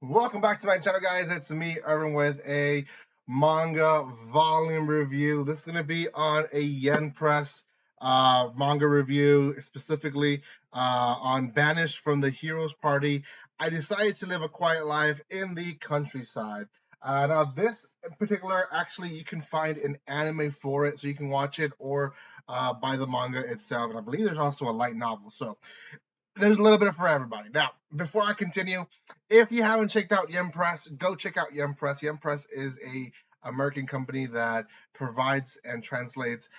Welcome back to my channel, guys. It's me, Irvin, with a manga volume review. This is going to be on a Yen Press manga review, specifically on Banished from the Heroes Party. I decided to live a quiet life in the countryside. Now, this in particular, actually, you can find an anime for it, so you can watch it or buy the manga itself. And I believe there's also a light novel. So there's a little bit for everybody. Now, before I continue, if you haven't checked out Yen Press, go check out Yen Press. Yen Press is a American company that provides and translates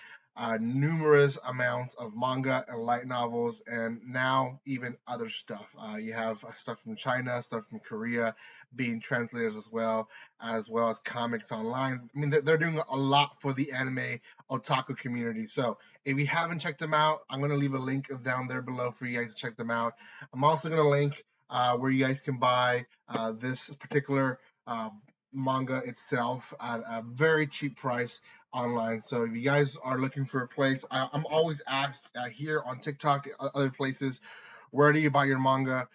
numerous amounts of manga and light novels, and now even other stuff. You have stuff from China, stuff from Korea being translated as well as comics online. I mean, they're doing a lot for the anime otaku community. So if you haven't checked them out, I'm going to leave a link down there below for you guys to check them out. I'm also going to link where you guys can buy this particular uh, manga itself at a very cheap price online. So if you guys are looking for a place, I'm always asked here on TikTok, other places, where do you buy your manga?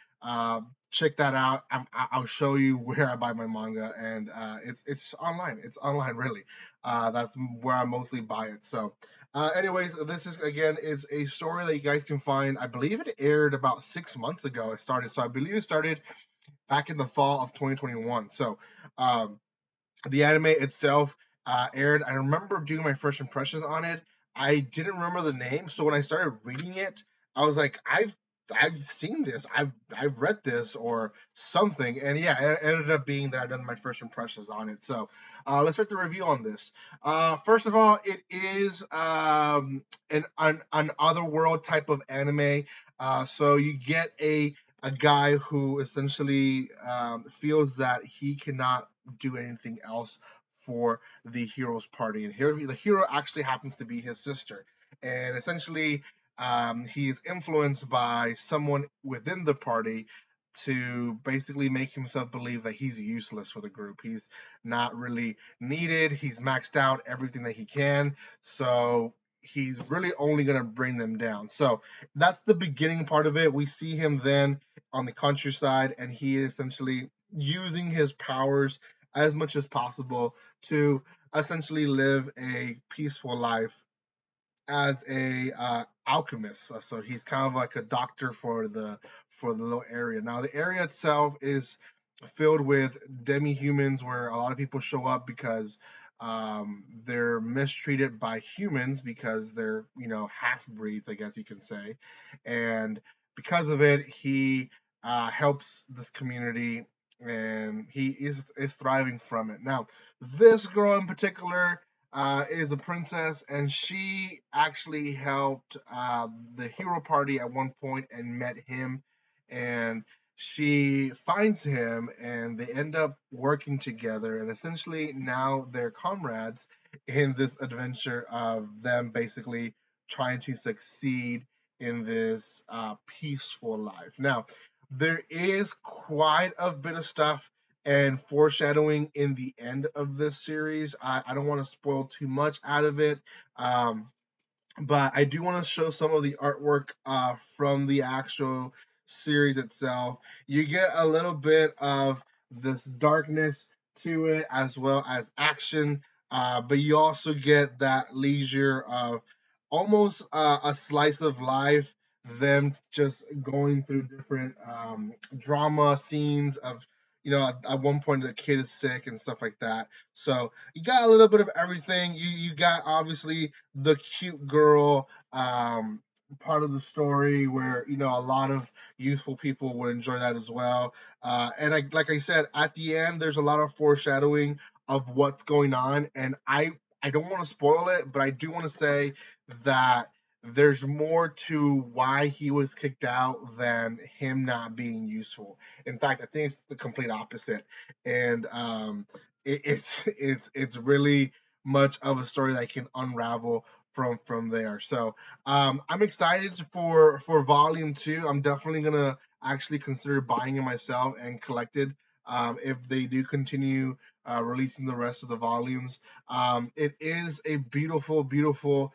Check that out. I'll show you where I buy my manga, and it's online. It's online, really. That's where I mostly buy it. So, anyways, this is again is a story that you guys can find. I believe it aired about 6 months ago. It started, so I believe it started back in the fall of 2021. So, um, the anime itself aired. I remember doing my first impressions on it. I didn't remember the name, so when I started reading it, I was like, I've seen this, I've read this or something, and yeah, it ended up being that I've done my first impressions on it. So let's start the review on this. First of all, it is an otherworld type of anime. So you get a guy who essentially feels that he cannot do anything else for the hero's party. And here, the hero actually happens to be his sister. And essentially, he's influenced by someone within the party to basically make himself believe that he's useless for the group. He's not really needed. He's maxed out everything that he can. So he's really only going to bring them down. So that's the beginning part of it. We see him then on the countryside, and he is essentially using his powers as much as possible to essentially live a peaceful life as a alchemist. So he's kind of like a doctor for the little area. Now the area itself is filled with demi-humans, where a lot of people show up because they're mistreated by humans because they're half breeds, I guess you can say, and because of it, he helps this community, and he is thriving from it. Now, this girl in particular is a princess, and she actually helped the hero party at one point and met him, and she finds him, and they end up working together, and essentially now they're comrades in this adventure of them basically trying to succeed in this peaceful life. Now, there is quite a bit of stuff and foreshadowing in the end of this series. I don't want to spoil too much out of it, um, but I do want to show some of the artwork from the actual series itself. You get a little bit of this darkness to it as well as action, but you also get that leisure of almost a slice of life, them just going through different drama scenes of at one point the kid is sick and stuff like that. So you got a little bit of everything. You got obviously the cute girl part of the story where a lot of youthful people would enjoy that as well. And like I said, at the end there's a lot of foreshadowing of what's going on, and I don't want to spoil it, but I do want to say that there's more to why he was kicked out than him not being useful. In fact, I think it's the complete opposite, and it's really much of a story that can unravel from there. So I'm excited for volume two. I'm definitely gonna actually consider buying it myself and collect it if they do continue releasing the rest of the volumes. It is a beautiful, beautiful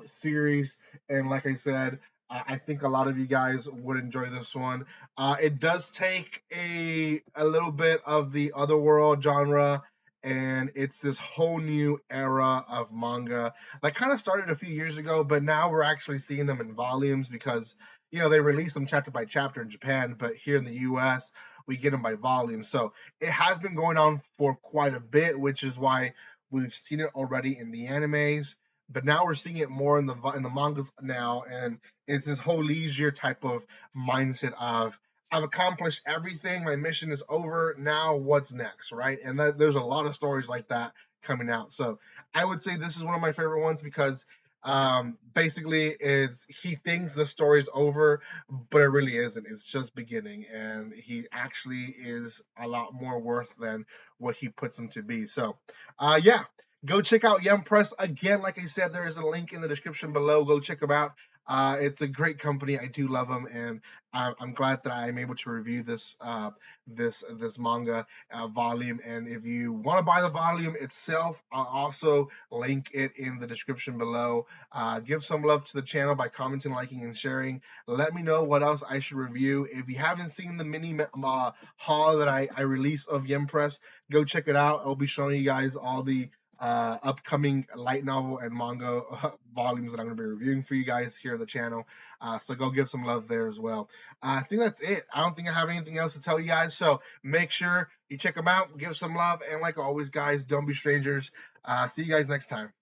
series, and like I said, I think a lot of you guys would enjoy this one. It does take a little bit of the otherworld genre, and it's this whole new era of manga that kind of started a few years ago, but now we're actually seeing them in volumes because they release them chapter by chapter in Japan, but here in the U.S. we get them by volume. So it has been going on for quite a bit, which is why we've seen it already in the animes, but now we're seeing it more in the mangas now, and it's this whole leisure type of mindset of I've accomplished everything, my mission is over, now what's next, right? And there's a lot of stories like that coming out. So I would say this is one of my favorite ones because basically it's he thinks the story's over, but it really isn't. It's just beginning, and he actually is a lot more worth than what he puts him to be. So yeah, go check out Yum Press again. Like I said, there is a link in the description below. Go check them out. It's a great company. I do love them, and I'm glad that I'm able to review this manga volume. And if you want to buy the volume itself, I'll also link it in the description below. Give some love to the channel by commenting, liking, and sharing. Let me know what else I should review. If you haven't seen the mini haul that I released of Yum Press, go check it out. I'll be showing you guys all the upcoming light novel and manga volumes that I'm going to be reviewing for you guys here on the channel. So go give some love there as well. I think that's it. I don't think I have anything else to tell you guys. So make sure you check them out, give some love, and like always, guys, don't be strangers. See you guys next time.